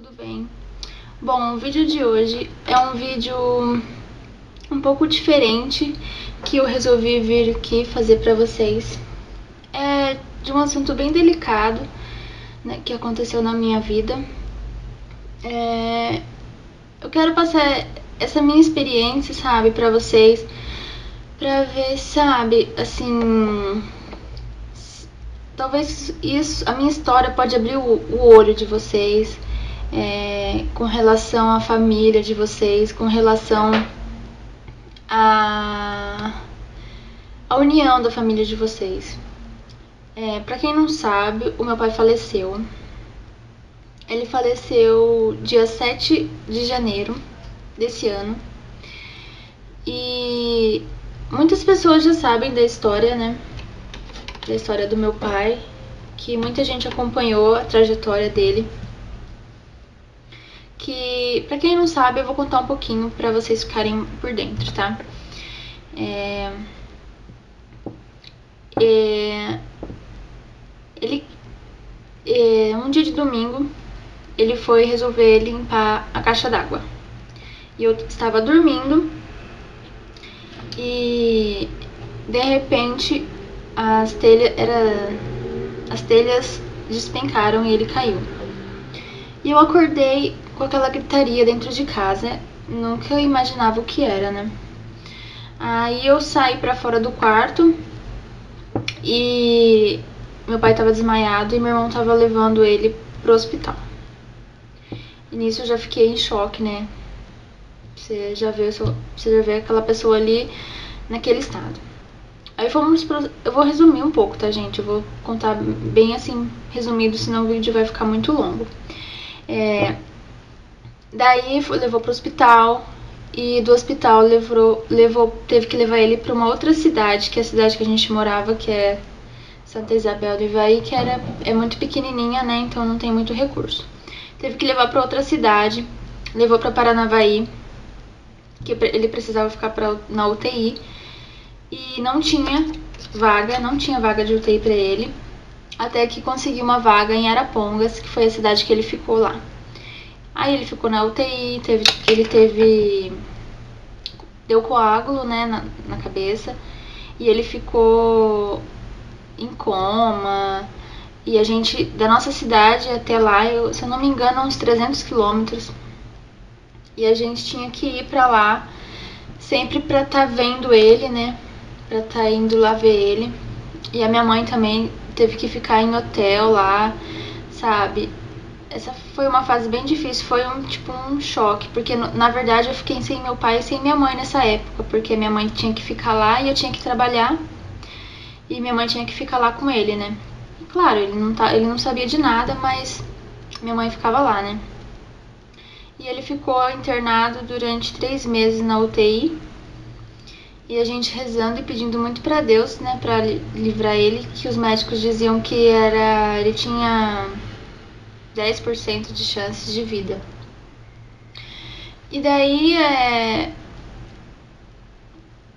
tudo bem? Bom, o vídeo de hoje é um vídeo um pouco diferente que eu resolvi vir aqui fazer pra vocês. É de um assunto bem delicado, né, que aconteceu na minha vida. Eu quero passar essa minha experiência, sabe, pra vocês, pra ver, sabe, assim, talvez a minha história pode abrir o olho de vocês, com relação à família de vocês, com relação à união da família de vocês. Pra quem não sabe, o meu pai faleceu. Ele faleceu dia 7 de janeiro desse ano. E muitas pessoas já sabem da história, né? Da história do meu pai, que muita gente acompanhou a trajetória dele. Que, pra quem não sabe, eu vou contar um pouquinho pra vocês ficarem por dentro, tá? Um dia de domingo, ele foi resolver limpar a caixa d'água. E eu estava dormindo e de repente as telhas despencaram e ele caiu. E eu acordei com aquela gritaria dentro de casa, nunca eu imaginava o que era, né? Aí eu saí pra fora do quarto e meu pai tava desmaiado e meu irmão tava levando ele pro hospital. E nisso eu já fiquei em choque, né? Você já vê aquela pessoa ali naquele estado. Aí eu vou resumir um pouco, tá, gente? Eu vou contar bem assim, resumido, senão o vídeo vai ficar muito longo. Daí levou pro hospital e do hospital teve que levar ele pra uma outra cidade, que é a cidade que a gente morava, que é Santa Isabel do Ivaí, que é muito pequenininha, né? Então não tem muito recurso. Teve que levar pra outra cidade, levou pra Paranavaí, que ele precisava ficar na UTI e não tinha vaga de UTI pra ele, até que conseguiu uma vaga em Arapongas, que foi a cidade que ele ficou lá. Aí ele ficou na UTI, deu coágulo, né, na cabeça, e ele ficou em coma. E a gente, da nossa cidade até lá, se eu não me engano, uns 300 quilômetros. E a gente tinha que ir pra lá sempre pra tá vendo ele, né? Pra tá indo lá ver ele. E a minha mãe também teve que ficar em hotel lá, sabe? Essa foi uma fase bem difícil, foi um choque, porque na verdade eu fiquei sem meu pai e sem minha mãe nessa época, porque minha mãe tinha que ficar lá e eu tinha que trabalhar, e minha mãe tinha que ficar lá com ele, né? E claro, ele não sabia de nada, mas minha mãe ficava lá, né? E ele ficou internado durante 3 meses na UTI. E a gente rezando e pedindo muito pra Deus, né, pra livrar ele, que os médicos diziam que ele tinha 10% de chances de vida. E daí,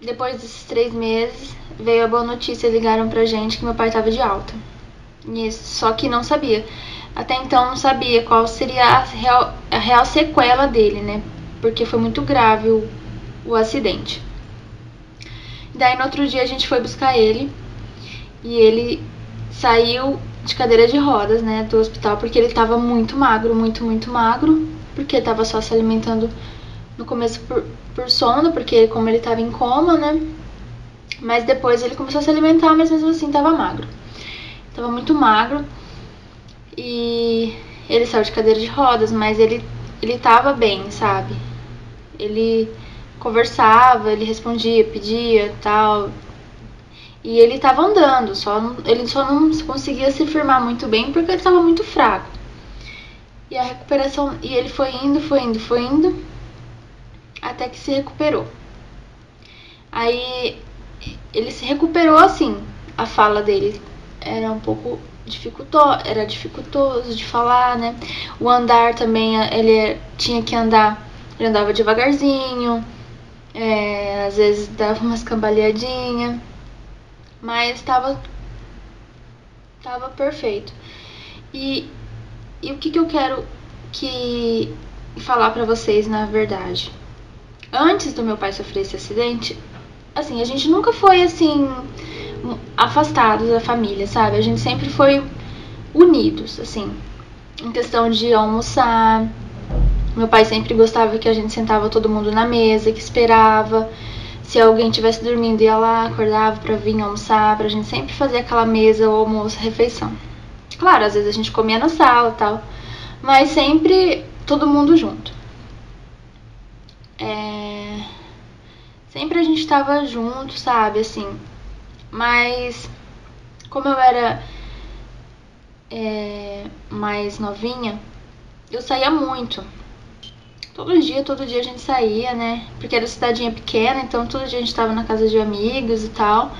depois desses 3 meses, veio a boa notícia, ligaram pra gente que meu pai tava de alta. Só que não sabia. Até então não sabia qual seria a real sequela dele, né? Porque foi muito grave o acidente. Daí no outro dia a gente foi buscar ele e ele saiu de cadeira de rodas, né, do hospital, porque ele tava muito magro, muito magro, porque tava só se alimentando no começo por sono, porque como ele tava em coma, né, mas depois ele começou a se alimentar, mas mesmo assim tava magro. Tava muito magro e ele saiu de cadeira de rodas, mas ele tava bem, sabe? Ele conversava, ele respondia, pedia, tal. E ele tava andando, ele só não conseguia se firmar muito bem porque ele tava muito fraco. E a recuperação, e ele foi indo, até que se recuperou. Aí ele se recuperou assim, a fala dele era um pouco dificultoso de falar, né? O andar também, ele tinha que andar, ele andava devagarzinho, às vezes dava umas cambaleadinhas, mas estava perfeito. E o que eu quero que falar pra vocês na verdade. Antes do meu pai sofrer esse acidente, assim, a gente nunca foi assim afastados da família, sabe? A gente sempre foi unidos, assim, em questão de almoçar. Meu pai sempre gostava que a gente sentava todo mundo na mesa, que esperava. Se alguém estivesse dormindo, ia lá, acordava pra vir almoçar, pra gente sempre fazer aquela mesa, o almoço, a refeição. Claro, às vezes a gente comia na sala e tal, mas sempre todo mundo junto. Sempre a gente tava junto, sabe, assim. Mas como eu era mais novinha, eu saía muito. Todo dia a gente saía, né? Porque era cidadinha pequena, então todo dia a gente tava na casa de amigos e tal,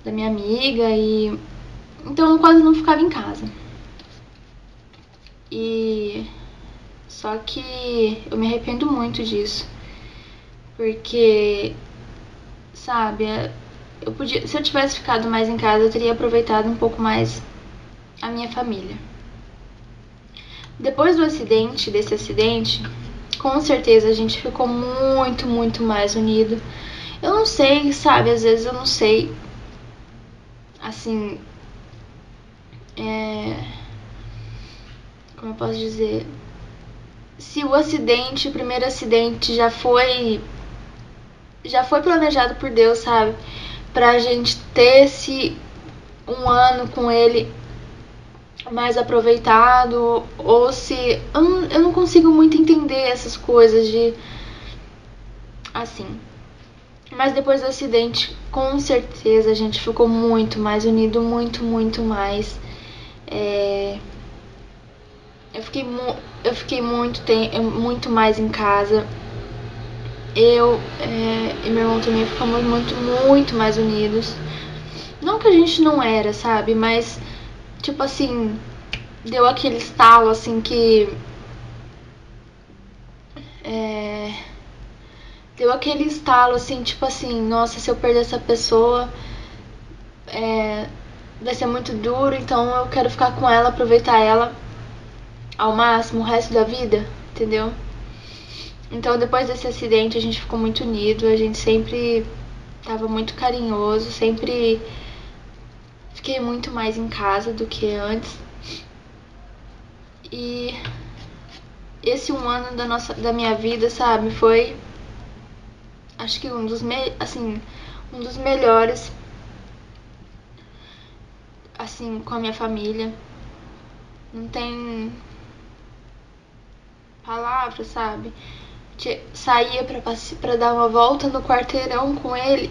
da minha amiga, e então eu quase não ficava em casa. E só que eu me arrependo muito disso, porque, sabe, eu podia, se eu tivesse ficado mais em casa, eu teria aproveitado um pouco mais a minha família. Depois desse acidente, com certeza a gente ficou muito, muito mais unido. Eu não sei, sabe, às vezes eu não sei, assim, como eu posso dizer, se o primeiro acidente já foi planejado por Deus, sabe, pra gente ter esse um ano com ele mais aproveitado, ou se eu não consigo muito entender essas coisas de assim. Mas depois do acidente, com certeza a gente ficou muito mais unido, muito, muito mais. Eu fiquei muito mais em casa. Eu e meu irmão também ficamos muito, muito mais unidos. Não que a gente não era, sabe? Mas, tipo assim, deu aquele estalo, assim, que... Deu aquele estalo, assim, tipo assim, nossa, se eu perder essa pessoa, vai ser muito duro, então eu quero ficar com ela, aproveitar ela ao máximo o resto da vida, entendeu? Então depois desse acidente a gente ficou muito unido, a gente sempre tava muito carinhoso, sempre fiquei muito mais em casa do que antes. E esse um ano da minha vida, sabe, foi acho que um dos melhores, assim, com a minha família. Não tem palavras, sabe? Saía pra dar uma volta no quarteirão com ele.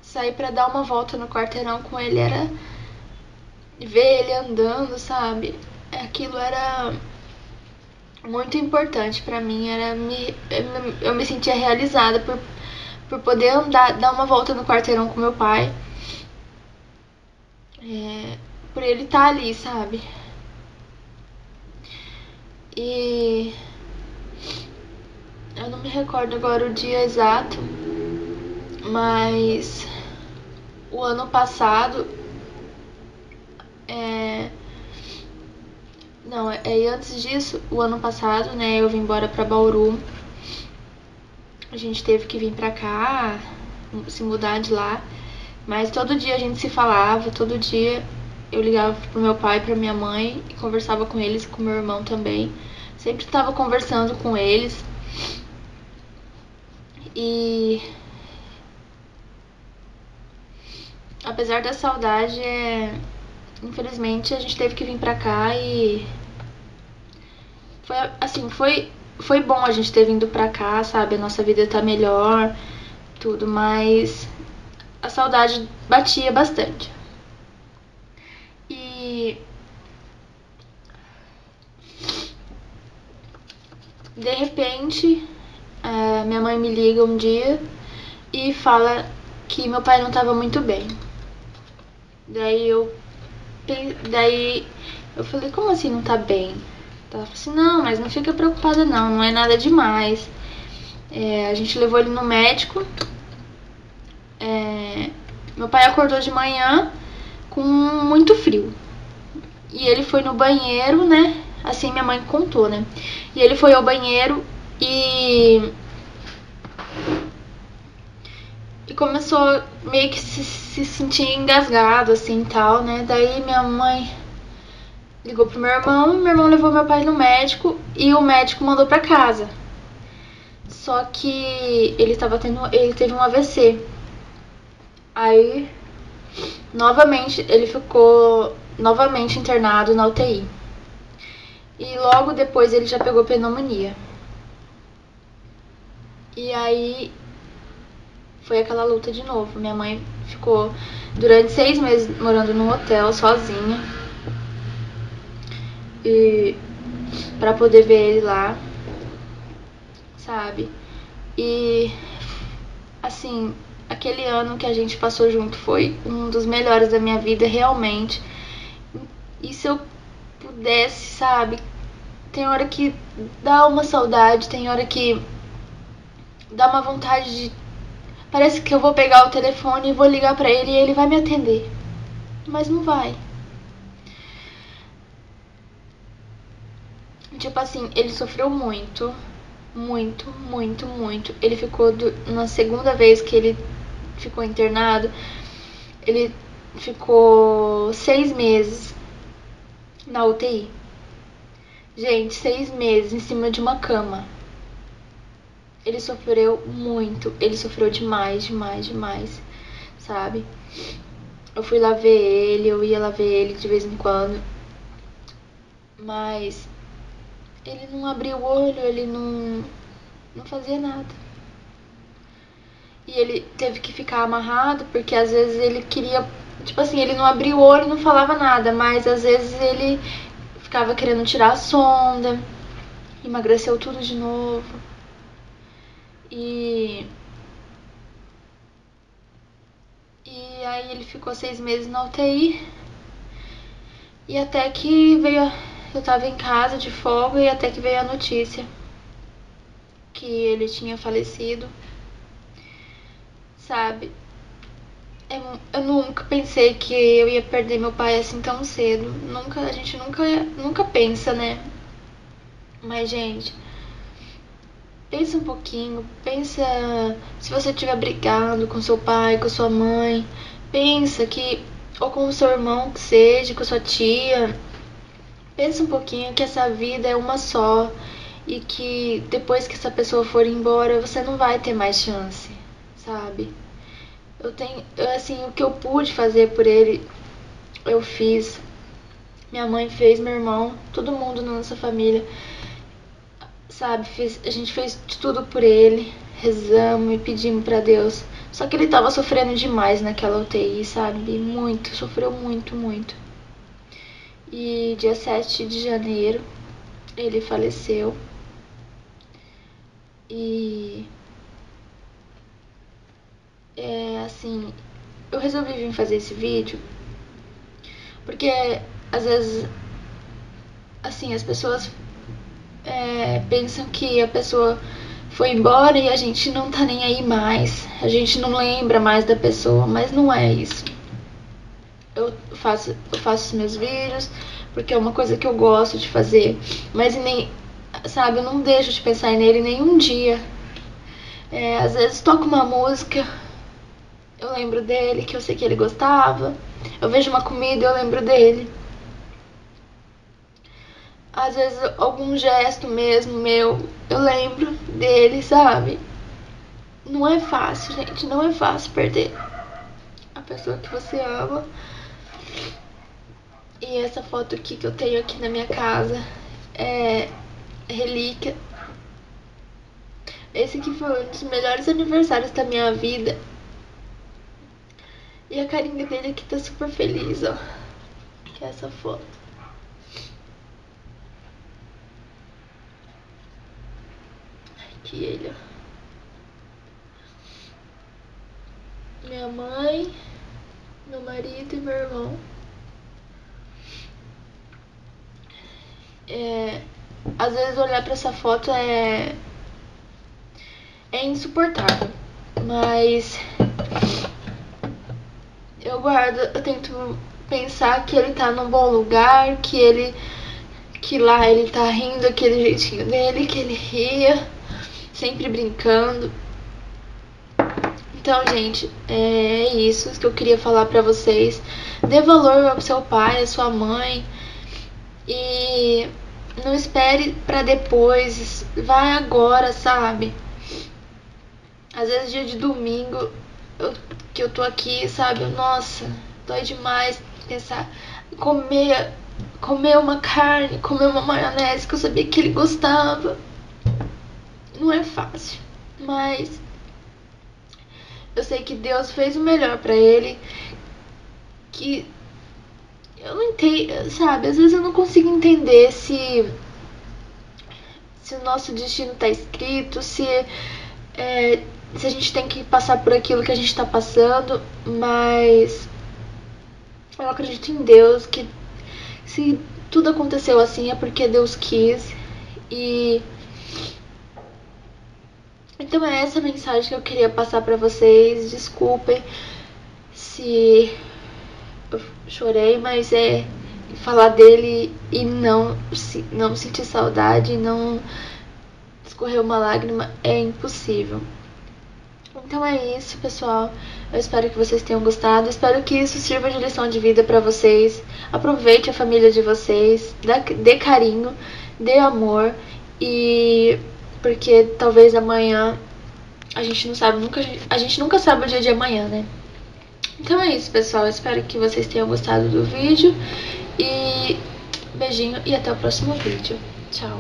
Sair pra dar uma volta no quarteirão com ele era ver ele andando, sabe? Aquilo era muito importante pra mim, eu me sentia realizada por poder andar, dar uma volta no quarteirão com meu pai, por ele estar ali, sabe? E eu não me recordo agora o dia exato, mas o ano passado, antes disso, o ano passado, né, eu vim embora pra Bauru. A gente teve que vir pra cá, se mudar de lá, mas todo dia a gente se falava, todo dia eu ligava pro meu pai, pra minha mãe, e conversava com eles, com meu irmão também. Sempre tava conversando com eles. E apesar da saudade, infelizmente a gente teve que vir pra cá e foi assim, foi bom a gente ter vindo pra cá, sabe? A nossa vida tá melhor, tudo, mas a saudade batia bastante. E de repente, minha mãe me liga um dia e fala que meu pai não tava muito bem. Daí eu falei, como assim não tá bem? Ela falou assim, não, mas não fica preocupada não, não é nada demais. A gente levou ele no médico. Meu pai acordou de manhã, com muito frio. E ele foi no banheiro, né? Assim minha mãe contou, né? E ele foi ao banheiro e começou meio que se sentir engasgado, assim, tal, né? Daí minha mãe ligou pro meu irmão levou meu pai no médico e o médico mandou pra casa. Só que ele teve um AVC. Aí, novamente, ele ficou novamente internado na UTI. E logo depois ele já pegou pneumonia. E aí foi aquela luta de novo. Minha mãe ficou durante 6 meses morando num hotel sozinha. E pra poder ver ele lá, sabe? E assim, aquele ano que a gente passou junto foi um dos melhores da minha vida, realmente. E se eu pudesse, sabe? Tem hora que dá uma saudade, tem hora que dá uma vontade de. Parece que eu vou pegar o telefone e vou ligar pra ele e ele vai me atender. Mas não vai. Tipo assim, ele sofreu muito. Muito, muito, muito. Ele ficou. Na segunda vez que ele ficou internado, ele ficou 6 meses na UTI. Gente, 6 meses em cima de uma cama. Ele sofreu muito. Ele sofreu demais, demais, demais. Sabe? Eu fui lá ver ele, eu ia lá ver ele de vez em quando. Mas ele não abria o olho, ele não fazia nada. E ele teve que ficar amarrado porque às vezes ele queria. Tipo assim, ele não abria o olho e não falava nada, mas às vezes ele ficava querendo tirar a sonda, emagreceu tudo de novo. E aí ele ficou 6 meses na UTI. E até que veio. Eu tava em casa de folga e até que veio a notícia que ele tinha falecido. Sabe? Eu nunca pensei que eu ia perder meu pai assim tão cedo. A gente nunca pensa, né? Mas, gente, pensa um pouquinho. Pensa se você estiver brigando com seu pai, com sua mãe. Pensa que, ou com o seu irmão que seja, com sua tia. Pensa um pouquinho que essa vida é uma só. E que depois que essa pessoa for embora, você não vai ter mais chance, sabe? Assim, o que eu pude fazer por ele, eu fiz. Minha mãe fez, meu irmão, todo mundo na nossa família, sabe? A gente fez de tudo por ele, rezamos e pedimos pra Deus. Só que ele tava sofrendo demais naquela UTI, sabe? Muito, sofreu muito, muito. E dia 7 de janeiro, ele faleceu. E assim, eu resolvi vir fazer esse vídeo porque às vezes assim as pessoas pensam que a pessoa foi embora e a gente não tá nem aí mais, a gente não lembra mais da pessoa, mas não é isso. Eu faço os meus vídeos porque é uma coisa que eu gosto de fazer, mas nem, sabe, eu não deixo de pensar nele nenhum dia. Às vezes toco uma música, eu lembro dele, que eu sei que ele gostava. Eu vejo uma comida, eu lembro dele. Às vezes algum gesto mesmo meu, eu lembro dele, sabe? Não é fácil, gente, não é fácil perder a pessoa que você ama. E essa foto aqui que eu tenho aqui na minha casa é relíquia. Esse aqui foi um dos melhores aniversários da minha vida. E a carinha dele aqui tá super feliz, ó. Que é essa foto. Aqui ele, ó. Minha mãe, meu marido e meu irmão. Às vezes olhar pra essa foto é insuportável, mas eu tento pensar que ele tá num bom lugar, que lá ele tá rindo aquele jeitinho dele, que ele ria, sempre brincando. Então, gente, é isso que eu queria falar pra vocês. Dê valor ao seu pai, à sua mãe. E não espere pra depois. Vai agora, sabe? Às vezes dia de domingo que eu tô aqui, sabe? Nossa, dói demais pensar. Comer uma carne, comer uma maionese que eu sabia que ele gostava. Não é fácil, mas eu sei que Deus fez o melhor pra ele. Que eu não entendo, sabe? Às vezes eu não consigo entender se o nosso destino tá escrito, se a gente tem que passar por aquilo que a gente tá passando, mas eu acredito em Deus, que se tudo aconteceu assim é porque Deus quis. E então é essa mensagem que eu queria passar pra vocês. Desculpem se eu chorei, mas é falar dele e não sentir saudade, não escorrer uma lágrima é impossível. Então é isso, pessoal. Eu espero que vocês tenham gostado. Espero que isso sirva de lição de vida pra vocês. Aproveite a família de vocês, dê carinho, dê amor, e porque talvez amanhã a gente não sabe, a gente nunca sabe o dia de amanhã, né? Então é isso, pessoal. Eu espero que vocês tenham gostado do vídeo. E beijinho e até o próximo vídeo. Tchau.